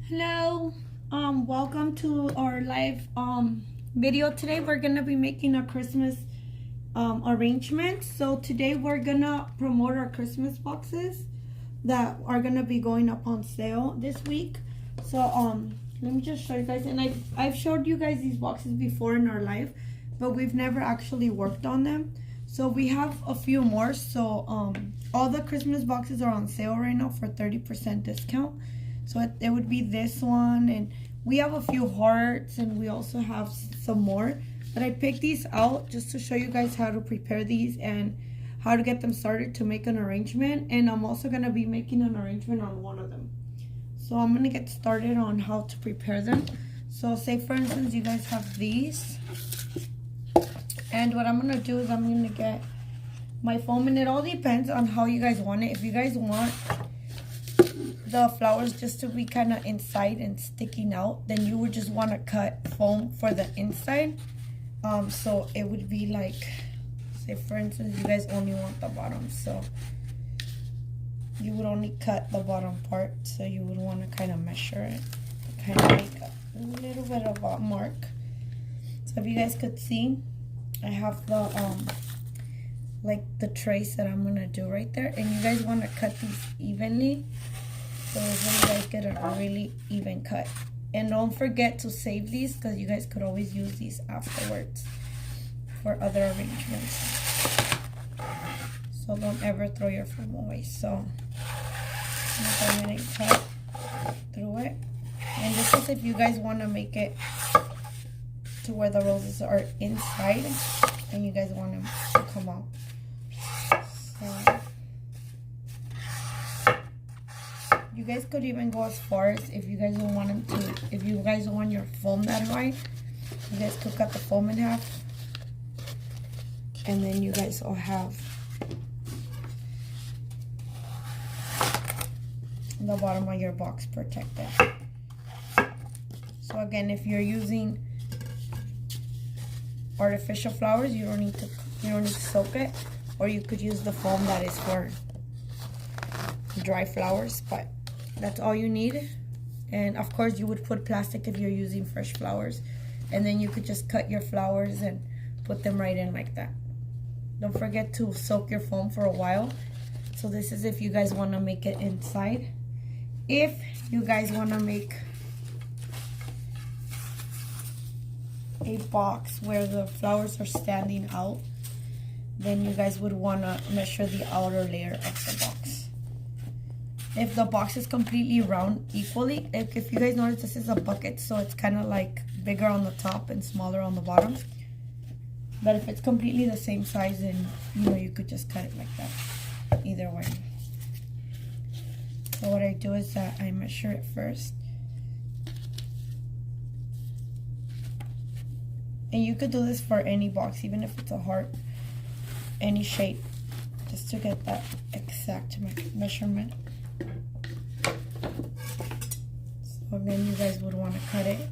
Hello, welcome to our live video. Today we're gonna be making a Christmas arrangement. So today we're gonna promote our Christmas boxes that are gonna be going up on sale this week. So let me just show you guys, and I've showed you guys these boxes before in our live, but we've never actually worked on them. So we have a few more. So all the Christmas boxes are on sale right now for 30% discount. So it would be this one, and we have a few hearts, and we also have some more. But I picked these out just to show you guys how to prepare these and how to get them started to make an arrangement. And I'm also going to be making an arrangement on one of them. So I'm going to get started on how to prepare them. So say for instance you guys have these. And what I'm going to do is I'm going to get my foam, and it all depends on how you guys want it. If you guys want the flowers just to be kind of inside and sticking out, then you would just want to cut foam for the inside. So it would be like, say for instance you guys only want the bottom, so you would only cut the bottom part. So you would want to kind of measure it, kind of make a little bit of a mark. So if you guys could see, I have the like the trace that I'm gonna do right there, and you guys want to cut these evenly, so you guys get a really even cut. And don't forget to save these, because you guys could always use these afterwards for other arrangements. So don't ever throw your foam away. So I'm going to cut through it. And this is if you guys want to make it to where the roses are inside and you guys want them to come out. So you guys could even go as far as, if you guys don't want them to, if you guys don't want your foam that wide, you guys could cut the foam in half, and then you guys will have the bottom of your box protected. So again, if you're using artificial flowers, you don't need to soak it, or you could use the foam that is for dry flowers, but that's all you need. And of course you would put plastic if you're using fresh flowers, and then you could just cut your flowers and put them right in like that. Don't forget to soak your foam for a while. So this is if you guys want to make it inside. If you guys want to make a box where the flowers are standing out, then you guys would want to measure the outer layer of the box. If the box is completely round equally, if you guys notice, this is a bucket, so it's kind of like bigger on the top and smaller on the bottom. But if it's completely the same size, then you could just cut it like that. Either way. So what I do is that I measure it first. And you could do this for any box, even if it's a heart, any shape, just to get that exact measurement. So then you guys would want to cut it.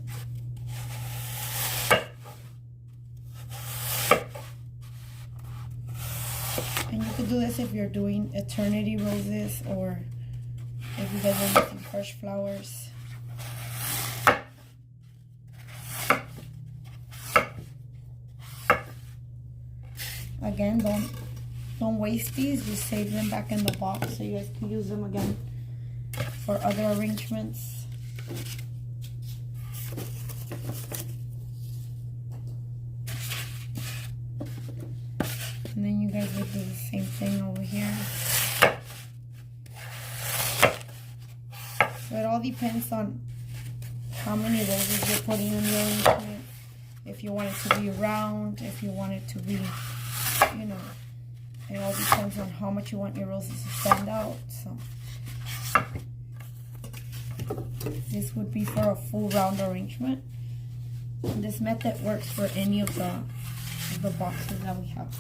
And you could do this if you're doing eternity roses, or if you guys are using fresh flowers. Again, don't waste these, just save them back in the box so you guys can use them again for other arrangements. And then you guys would do the same thing over here. So it all depends on how many roses you're putting in your arrangement. If you want it to be round, if you want it to be, it all depends on how much you want your roses to stand out. So this would be for a full round arrangement. And this method works for any of the boxes that we have.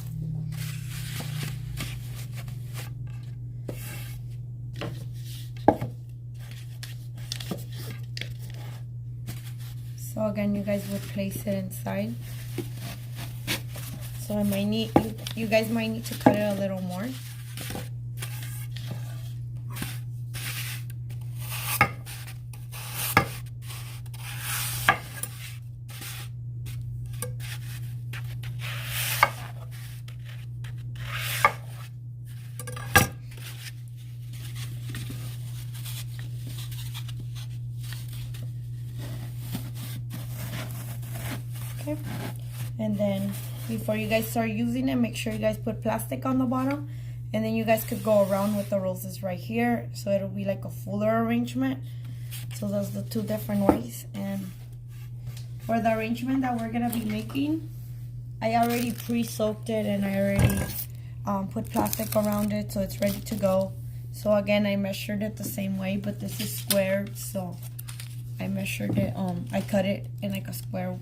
So again, you guys would place it inside. So you guys might need to cut it a little more. Okay, and then before you guys start using it, make sure you guys put plastic on the bottom, and then you guys could go around with the roses right here, so it'll be like a fuller arrangement. So those are the two different ways. And for the arrangement that we're gonna be making, I already pre-soaked it, and I already put plastic around it, so it's ready to go. So again, I measured it the same way, but this is squared, so I measured it, I cut it in like a square.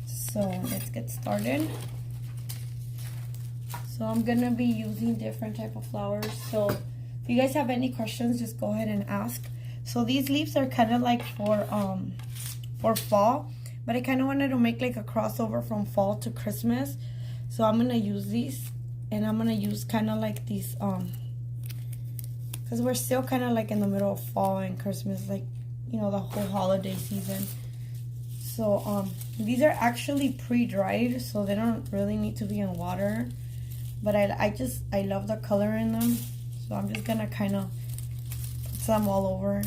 So let's get started. So I'm gonna be using different type of flowers. So if you guys have any questions, just go ahead and ask. So these leaves are kind of like for fall, but I kind of wanted to make like a crossover from fall to Christmas. So I'm gonna use these, and I'm gonna use kind of like these because we're still kind of like in the middle of fall and Christmas, like, you know, the whole holiday season. So these are actually pre-dried, so they don't really need to be in water, but I love the color in them, so I'm just gonna kind of put some all over.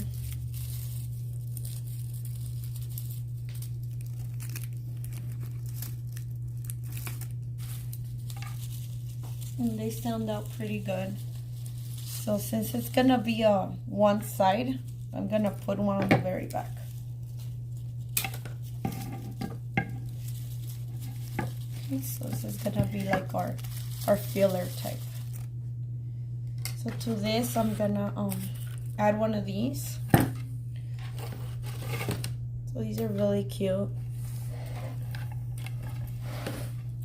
And they stand out pretty good. So since it's gonna be one side, I'm gonna put one on the very back. Okay, so this is gonna be like our filler type. So to this, I'm gonna add one of these. So these are really cute.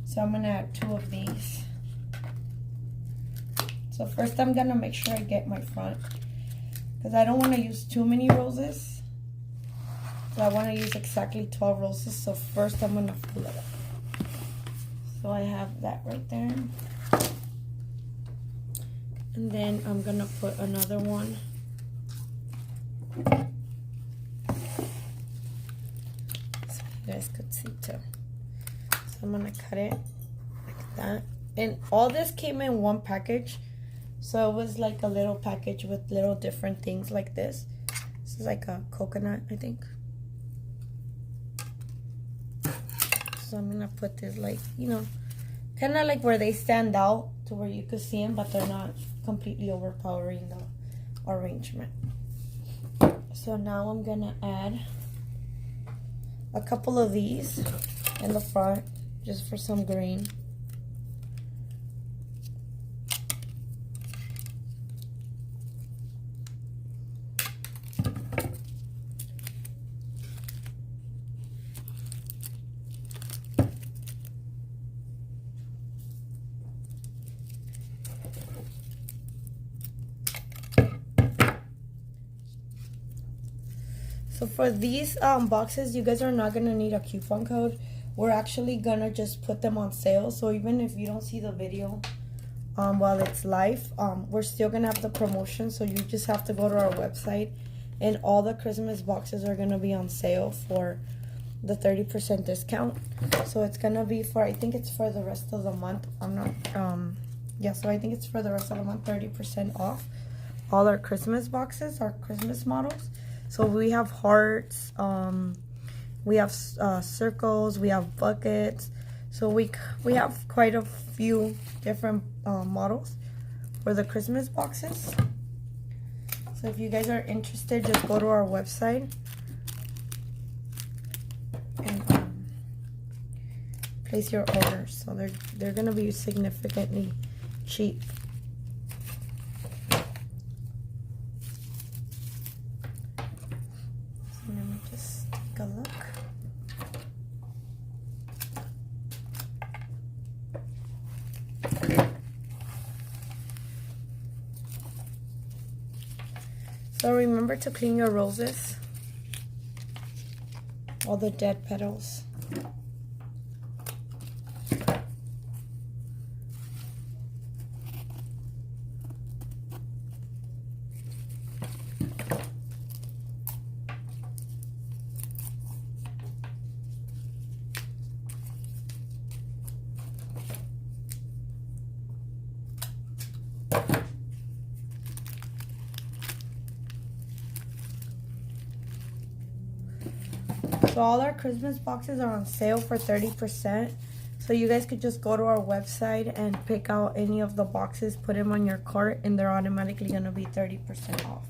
So I'm gonna add 2 of these. So first I'm gonna make sure I get my front, because I don't want to use too many roses. So I want to use exactly 12 roses. So first I'm gonna fill it up. So I have that right there. And then I'm gonna put another one. So you guys could see too. So I'm gonna cut it like that. And all this came in one package. So it was like a little package with little different things like this. This is like a coconut, I think. So I'm gonna put this like, you know, kind of like where they stand out to where you could see them, but they're not completely overpowering the arrangement. So now I'm gonna add a couple of these in the front, just for some green. So for these boxes, you guys are not gonna need a coupon code. We're actually gonna just put them on sale. So even if you don't see the video while it's live, we're still gonna have the promotion. So you just have to go to our website, and all the Christmas boxes are gonna be on sale for the 30% discount. So it's gonna be for, I think it's for the rest of the month. I'm not, yeah, so I think it's for the rest of the month, 30% off all our Christmas boxes, our Christmas models. So we have hearts, we have circles, we have buckets. So we have quite a few different models for the Christmas boxes. So if you guys are interested, just go to our website and place your order. So they're gonna be significantly cheap. Let me just take a look. So remember to clean your roses, all the dead petals. So all our Christmas boxes are on sale for 30%. So you guys could just go to our website and pick out any of the boxes, put them on your cart, and they're automatically going to be 30% off.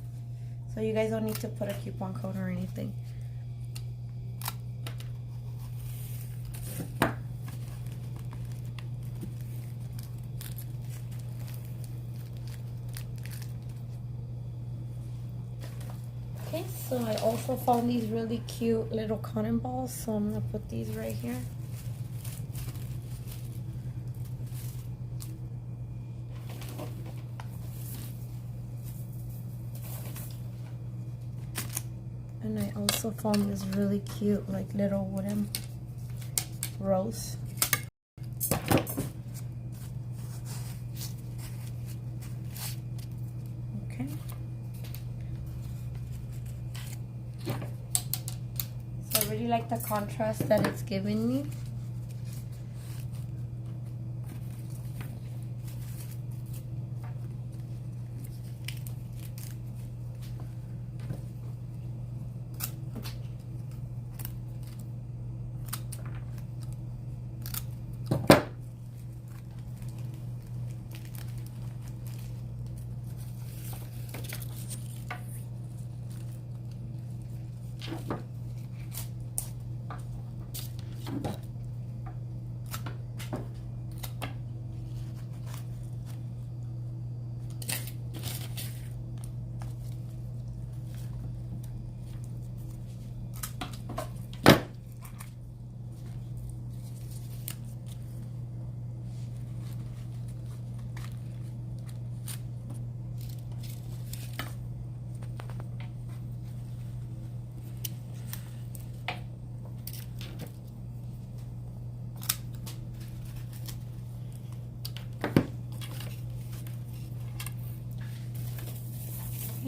So you guys don't need to put a coupon code or anything. Okay, so I also found these really cute little cotton balls, so I'm gonna put these right here. And I also found this really cute, like, little wooden rose. Okay. So I really like the contrast that it's giving me.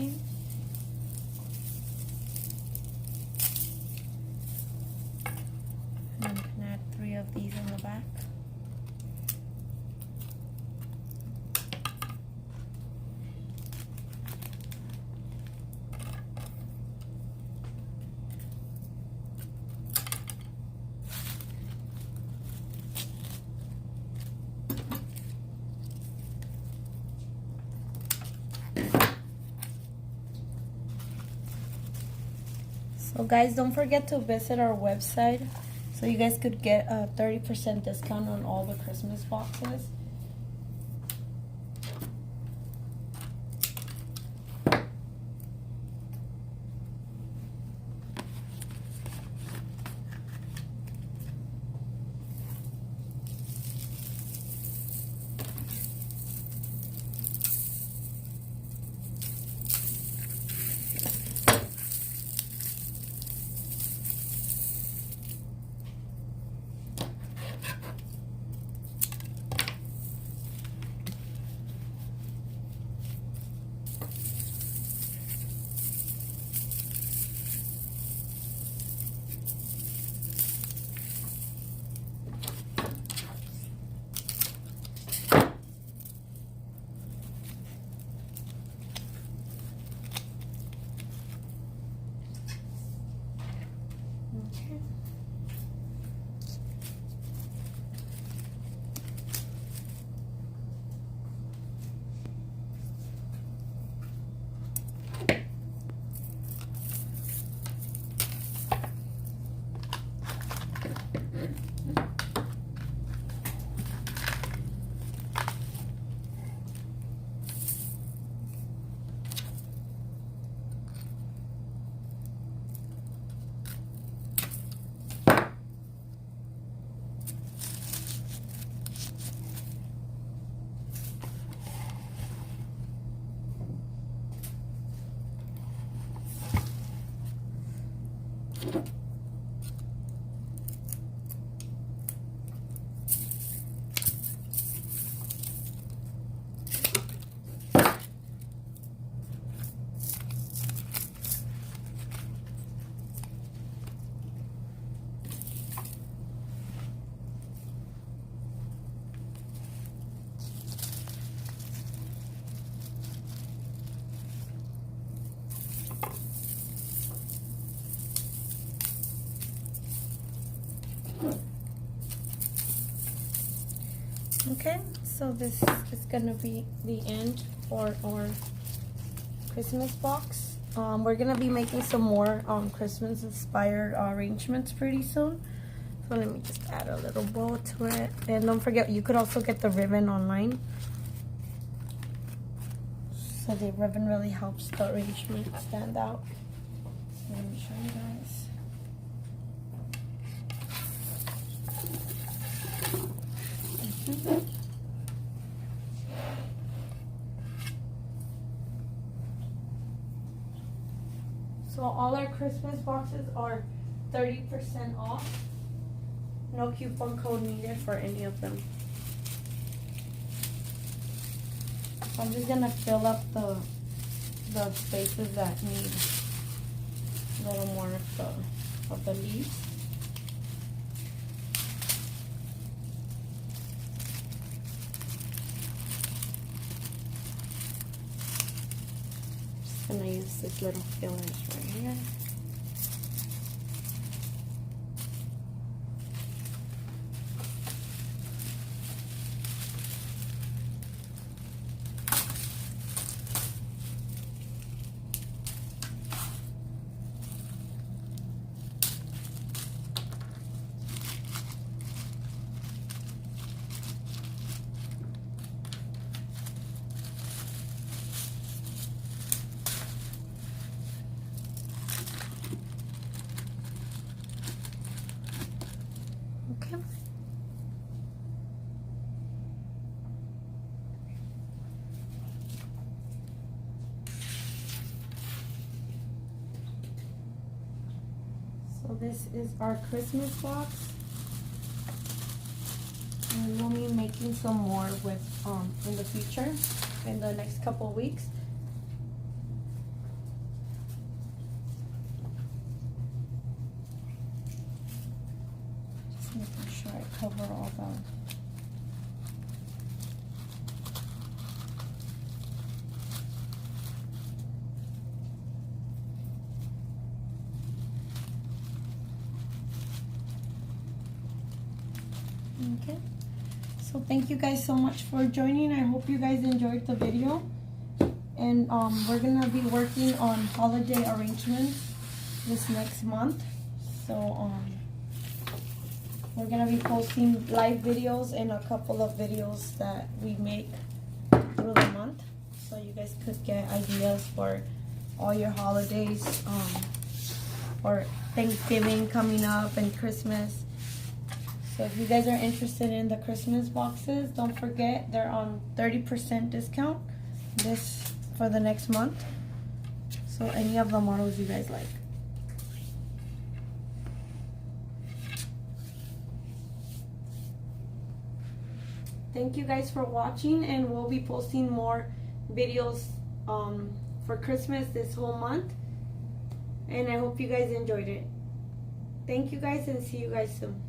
Okay. And I'm gonna add 3 of these in the back. So guys, don't forget to visit our website so you guys could get a 30% discount on all the Christmas boxes. Okay. Okay, so this is gonna be the end for our Christmas box. We're gonna be making some more Christmas inspired arrangements pretty soon. So let me just add a little bow to it. And don't forget, you could also get the ribbon online. So the ribbon really helps the arrangement stand out. Let me show you guys. So all our Christmas boxes are 30% off. No coupon code needed for any of them. So I'm just gonna fill up the spaces that need a little more of the leaves. Just gonna use this little fillers right here. Okay. So this is our Christmas box. And we'll be making some more with in the future, in the next couple of weeks. Just making sure I cover all the okay. So thank you guys so much for joining. I hope you guys enjoyed the video. And we're gonna be working on holiday arrangements this next month. So we're gonna be posting live videos and a couple of videos that we make through the month, so you guys could get ideas for all your holidays, or Thanksgiving coming up and Christmas. So if you guys are interested in the Christmas boxes, don't forget they're on 30% discount this for the next month. So any of the models you guys like. Thank you guys for watching, and we'll be posting more videos for Christmas this whole month. And I hope you guys enjoyed it. Thank you guys, and see you guys soon.